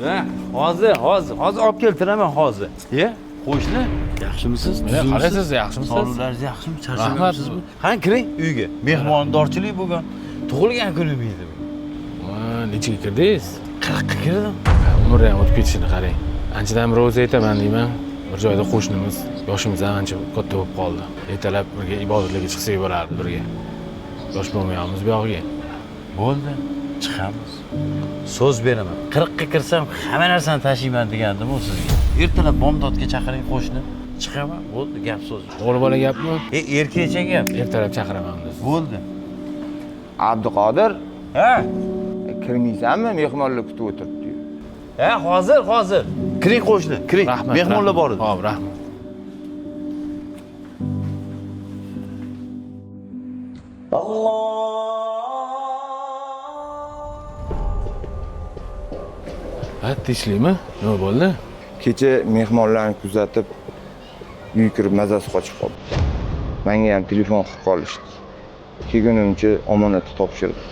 Ha, hozir olib keltiraman hozir. Qo'shni, yaxshimisiz? Qalaysiz, yaxshimisiz? Sog'liqlaringiz yaxshimi? Charchamayapsizmi? Qani kiring uyga. Mehmondorchilik bo'lgan. Tug'ilgan kunim edi. Nechaga kirdingiz? 40 ga kirdim. Umri ham o'tib ketishini qarang. Anchadan bir o'zi aytaman deyman. Bir joyda qo'shnimiz, yoshimiz ham ancha katta bo'lib qoldi. Ertalab birga ibodatlarga chiqsak bo'lardi birga. Yosh bo'lmayapmiz bu yog'iga. Bo'ldi, chiqamiz. So'z beraman. 40 ga kirsam hamma narsani tashiyman degandim-ku sizga. Ertalab bomdodga chaqiring qo'shni. Chiqaman. Bo'ldi, gap so'z. O'g'li bola gapmi? Erkakcha gap. Ertalab chaqiraman biz. Bo'ldi. Abduqodir, Ha? kirmaysanmi? Mehmonlar kutib o'tiribdi. Ha, hozir. Kiring qo'shni, kiring. Rahmat. Mehmonlar bor edi. Xo'p, rahmat. Ha, tinchlikmi? Nima bo'ldi? Kecha mehmonlarni kuzatib, uy kirib mazasi qochib qoldi. Menga ham telefon qilib qolishdi. Kelgunimcha omonatni topshirdi.